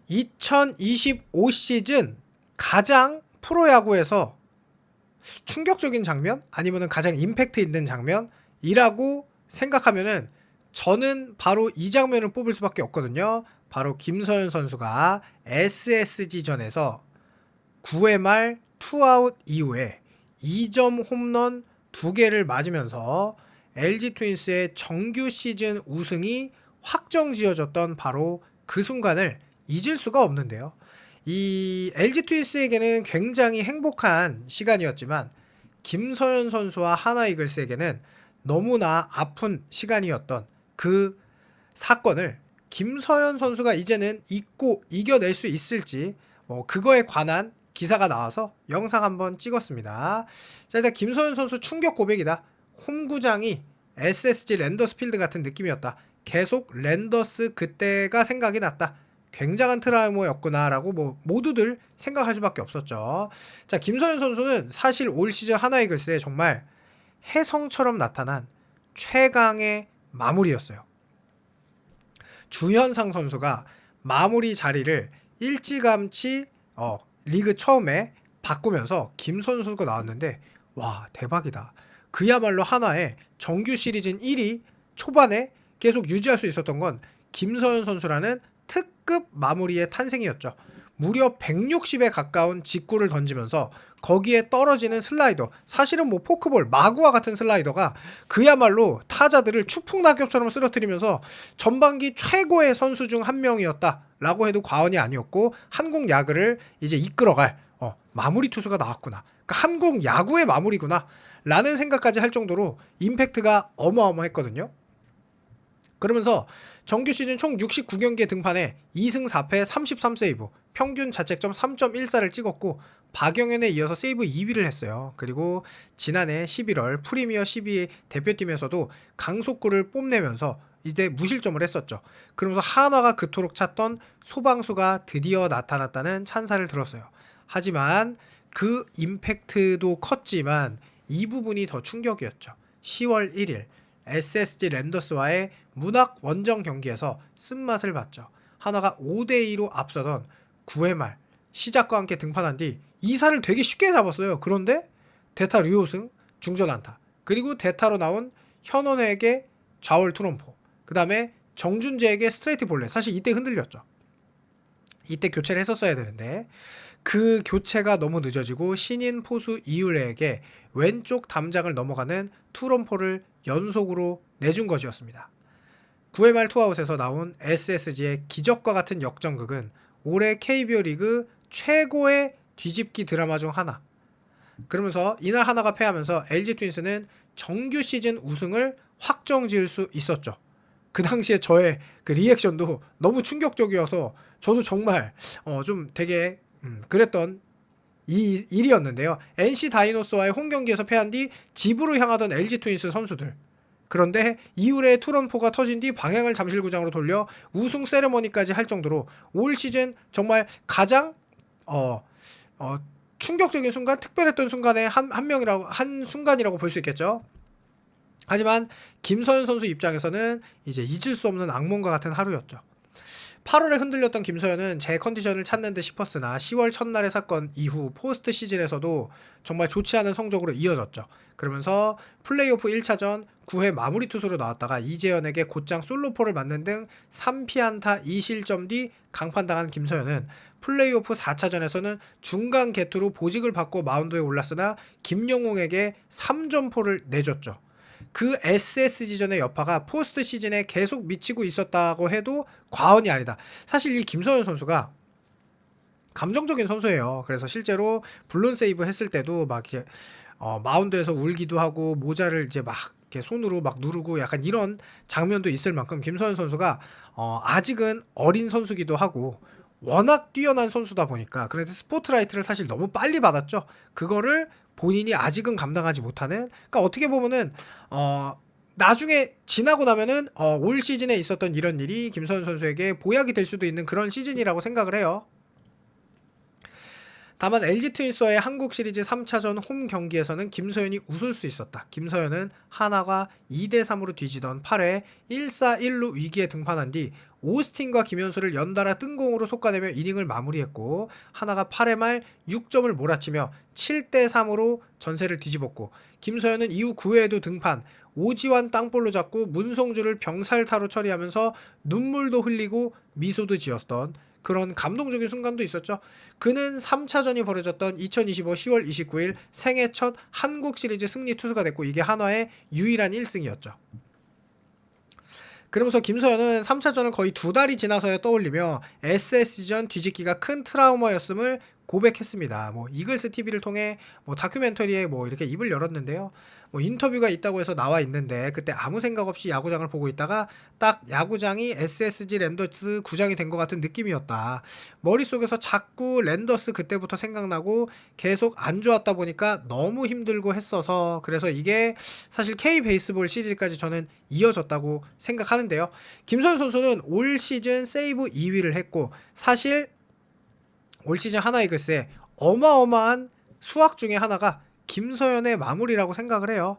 2025 시즌 가장 프로야구에서 충격적인 장면? 아니면 가장 임팩트 있는 장면이라고 생각하면은 저는 바로 이 장면을 뽑을 수밖에 없거든요. 바로 김서현 선수가 SSG전에서 9회 말 투아웃 이후에 2점 홈런 2개를 맞으면서 LG 트윈스의 정규 시즌 우승이 확정지어졌던 바로 그 순간을 잊을 수가 없는데요. 이 LG 트윈스에게는 굉장히 행복한 시간이었지만 김서현 선수와 하나 이글스에게는 너무나 아픈 시간이었던 그 사건을 김서현 선수가 이제는 잊고 이겨낼 수 있을지 그거에 관한 기사가 나와서 영상 한번 찍었습니다. 자, 일단 김서현 선수 충격 고백이다. 홈구장이 SSG 랜더스 필드 같은 느낌이었다. 계속 랜더스 그때가 생각이 났다. 굉장한 트라우마였구나라고 모두들 생각할 수밖에 없었죠. 자, 김서현 선수는 사실 올 시즌 하나 이글스에 정말 혜성처럼 나타난 최강의 마무리였어요. 주현상 선수가 마무리 자리를 일찌감치 리그 처음에 바꾸면서 김서현 선수가 나왔는데 와, 대박이다. 그야말로 하나의 정규 시리즈 1위 초반에 계속 유지할 수 있었던 건 김서현 선수라는 특급 마무리의 탄생이었죠. 무려 160에 가까운 직구를 던지면서 거기에 떨어지는 슬라이더, 사실은 포크볼, 마구와 같은 슬라이더가 그야말로 타자들을 추풍낙엽처럼 쓰러뜨리면서 전반기 최고의 선수 중 한 명이었다라고 해도 과언이 아니었고, 한국 야구를 이제 이끌어갈 마무리 투수가 나왔구나, 그러니까 한국 야구의 마무리구나 라는 생각까지 할 정도로 임팩트가 어마어마했거든요. 그러면서 정규 시즌 총 69경기에 등판해 2승 4패 33세이브, 평균 자책점 3.14를 찍었고 박영현에 이어서 세이브 2위를 했어요. 그리고 지난해 11월 프리미어 12 대표팀에서도 강속구를 뽐내면서 이때 무실점을 했었죠. 그러면서 한화가 그토록 찾던 소방수가 드디어 나타났다는 찬사를 들었어요. 하지만 그 임팩트도 컸지만 이 부분이 더 충격이었죠. 10월 1일 SSG 랜더스와의 문학 원정 경기에서 쓴맛을 봤죠. 하나가 5대2로 앞서던 9회 말 시작과 함께 등판한 뒤 2사를 되게 쉽게 잡았어요. 그런데 대타 류호승 중전 안타, 그리고 대타로 나온 현원에게 좌월 투런포, 그 다음에 정준재에게 스트레이트 볼넷. 사실 이때 흔들렸죠. 이때 교체를 했었어야 되는데 그 교체가 너무 늦어지고 신인 포수 이율레에게 왼쪽 담장을 넘어가는 투런포를 연속으로 내준 것이었습니다. 9회 말 투아웃에서 나온 SSG의 기적과 같은 역전극은 올해 KBO 리그 최고의 뒤집기 드라마 중 하나. 그러면서 이날 하나가 패하면서 LG 트윈스는 정규 시즌 우승을 확정지을 수 있었죠. 그 당시에 저의 그 리액션도 너무 충격적이어서 저도 정말 좀 되게 그랬던 이 일이었는데요. NC 다이노스와의 홈경기에서 패한 뒤 집으로 향하던 LG 트윈스 선수들, 그런데 이후에 투런포가 터진 뒤 방향을 잠실구장으로 돌려 우승 세레머니까지 할 정도로 올 시즌 정말 가장 충격적인 순간, 특별했던 순간의 한 순간이라고 볼 수 있겠죠. 하지만 김서현 선수 입장에서는 이제 잊을 수 없는 악몽과 같은 하루였죠. 8월에 흔들렸던 김서현은 제 컨디션을 찾는 듯 싶었으나 10월 첫날의 사건 이후 포스트 시즌에서도 정말 좋지 않은 성적으로 이어졌죠. 그러면서 플레이오프 1차전 9회 마무리 투수로 나왔다가 이재현에게 곧장 솔로포를 맞는 등 3피안타 2실점 뒤 강판당한 김서현은 플레이오프 4차전에서는 중간 개투로 보직을 받고 마운드에 올랐으나 김영웅에게 3점포를 내줬죠. 그 SSG전의 여파가 포스트 시즌에 계속 미치고 있었다고 해도 과언이 아니다. 사실 이 김서현 선수가 감정적인 선수예요. 그래서 실제로 블론 세이브 했을 때도 막 이렇게 마운드에서 울기도 하고 모자를 이제 막 이렇게 손으로 막 누르고 약간 이런 장면도 있을 만큼 김서현 선수가 아직은 어린 선수기도 하고 워낙 뛰어난 선수다 보니까, 그래도 스포트라이트를 사실 너무 빨리 받았죠. 그거를 본인이 아직은 감당하지 못하는, 그러니까 어떻게 보면은 나중에 지나고 나면은 올 시즌에 있었던 이런 일이 김서현 선수에게 보약이 될 수도 있는 그런 시즌이라고 생각을 해요. 다만 LG 트윈스와의 한국 시리즈 3차전 홈 경기에서는 김서현이 웃을 수 있었다. 김서현은 하나가 2대3으로 뒤지던 8회 1-4-1루 위기에 등판한 뒤 오스틴과 김현수를 연달아 뜬공으로 솎아내며 이닝을 마무리했고 하나가 8회 말 6점을 몰아치며 7대3으로 전세를 뒤집었고 김서현은 이후 9회에도 등판 오지환 땅볼로 잡고 문성주를 병살타로 처리하면서 눈물도 흘리고 미소도 지었던 그런 감동적인 순간도 있었죠. 그는 3차전이 벌어졌던 2025 10월 29일 생애 첫 한국 시리즈 승리 투수가 됐고 이게 한화의 유일한 1승이었죠. 그러면서 김서현은 3차전을 거의 2달이 지나서야 떠올리며 SSG전 뒤집기가 큰 트라우마였음을 고백했습니다. 뭐 이글스 TV를 통해 뭐 다큐멘터리에 뭐 이렇게 입을 열었는데요. 뭐 인터뷰가 있다고 해서 나와 있는데 그때 아무 생각 없이 야구장을 보고 있다가 딱 야구장이 SSG 랜더스 구장이 된 것 같은 느낌이었다. 머릿속에서 자꾸 랜더스 그때부터 생각나고 계속 안 좋았다 보니까 너무 힘들고 했어서 그래서 이게 사실 K 베이스볼 시리즈까지 저는 이어졌다고 생각하는데요. 김서현 선수는 올 시즌 세이브 2위를 했고 사실 올 시즌 하나이글스의 어마어마한 수확 중에 하나가 김서현의 마무리라고 생각을 해요.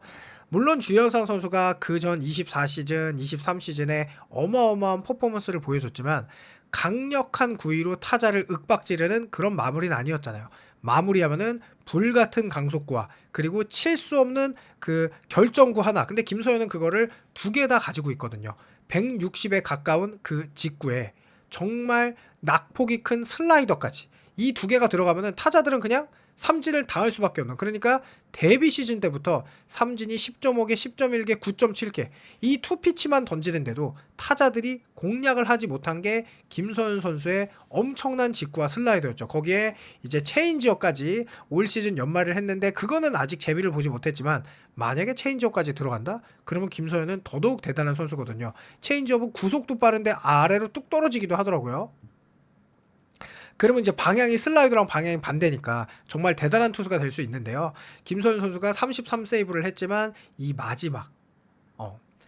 물론 주현상 선수가 그 전 24시즌, 23시즌에 어마어마한 퍼포먼스를 보여줬지만 강력한 구위로 타자를 윽박지르는 그런 마무리는 아니었잖아요. 마무리하면은 불같은 강속구와 그리고 칠 수 없는 그 결정구 하나. 근데 김서현은 그거를 2개 다 가지고 있거든요. 160에 가까운 그 직구에 정말 낙폭이 큰 슬라이더까지 이 2개가 들어가면은 타자들은 그냥 삼진을 당할 수밖에 없는 그러니까 데뷔 시즌 때부터 삼진이 10.5개, 10.1개, 9.7개 이 투피치만 던지는데도 타자들이 공략을 하지 못한 게 김서현 선수의 엄청난 직구와 슬라이더였죠. 거기에 이제 체인지업까지 올 시즌 연말을 했는데 그거는 아직 재미를 보지 못했지만 만약에 체인지업까지 들어간다? 그러면 김서현은 더더욱 대단한 선수거든요. 체인지업은 구속도 빠른데 아래로 뚝 떨어지기도 하더라고요. 그러면 이제 방향이 슬라이드랑 방향이 반대니까 정말 대단한 투수가 될 수 있는데요. 김서현 선수가 33세이브를 했지만 이 마지막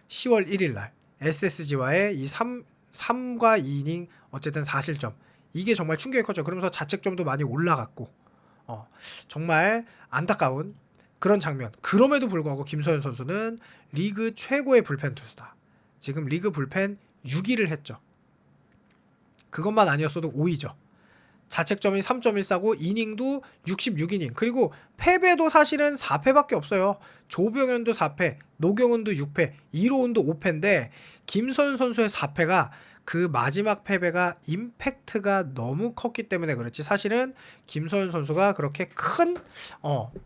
10월 1일 날 SSG와의 이 3과 2이닝 어쨌든 4실점 이게 정말 충격이 컸죠. 그러면서 자책점도 많이 올라갔고 정말 안타까운 그런 장면. 그럼에도 불구하고 김서현 선수는 리그 최고의 불펜 투수다. 지금 리그 불펜 6위를 했죠. 그것만 아니었어도 5위죠. 자책점이 3.14고 이닝도 66이닝 그리고 패배도 사실은 4패밖에 없어요. 조병현도 4패, 노경은도 6패, 이로운도 5패인데 김서현 선수의 4패가 그 마지막 패배가 임팩트가 너무 컸기 때문에 그렇지 사실은 김서현 선수가 그렇게 큰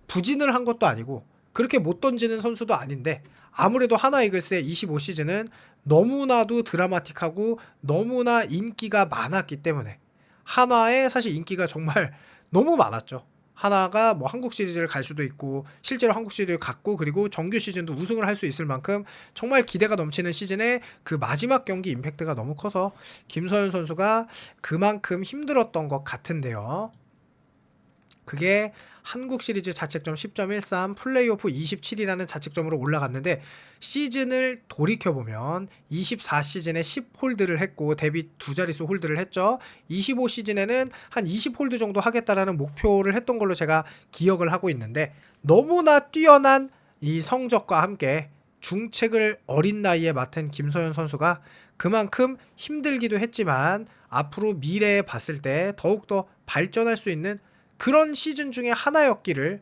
부진을 한 것도 아니고 그렇게 못 던지는 선수도 아닌데 아무래도 하나이글스의 25시즌은 너무나도 드라마틱하고 너무나 인기가 많았기 때문에 한화의 사실 인기가 정말 너무 많았죠. 한화가 뭐 한국 시리즈를 갈 수도 있고 실제로 한국 시리즈를 갔고 그리고 정규 시즌도 우승을 할 수 있을 만큼 정말 기대가 넘치는 시즌에 그 마지막 경기 임팩트가 너무 커서 김서현 선수가 그만큼 힘들었던 것 같은데요. 그게 한국 시리즈 자책점 10.13, 플레이오프 27이라는 자책점으로 올라갔는데 시즌을 돌이켜보면 24시즌에 10홀드를 했고 데뷔 2자릿수 홀드를 했죠. 25시즌에는 한 20홀드 정도 하겠다라는 목표를 했던 걸로 제가 기억을 하고 있는데 너무나 뛰어난 이 성적과 함께 중책을 어린 나이에 맡은 김서현 선수가 그만큼 힘들기도 했지만 앞으로 미래에 봤을 때 더욱더 발전할 수 있는 그런 시즌 중에 하나였기를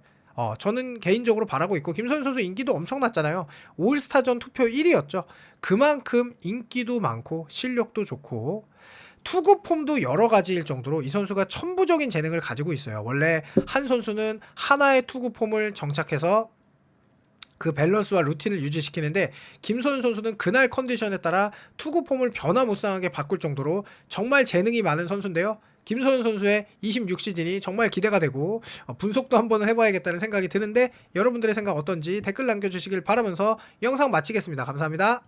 저는 개인적으로 바라고 있고 김서현 선수 인기도 엄청났잖아요. 올스타전 투표 1위였죠. 그만큼 인기도 많고 실력도 좋고 투구 폼도 여러 가지일 정도로 이 선수가 천부적인 재능을 가지고 있어요. 원래 한 선수는 하나의 투구 폼을 정착해서 그 밸런스와 루틴을 유지시키는데 김서현 선수는 그날 컨디션에 따라 투구 폼을 변화무쌍하게 바꿀 정도로 정말 재능이 많은 선수인데요. 김서현 선수의 26시즌이 정말 기대가 되고 분석도 한번 해봐야겠다는 생각이 드는데 여러분들의 생각 어떤지 댓글 남겨주시길 바라면서 영상 마치겠습니다. 감사합니다.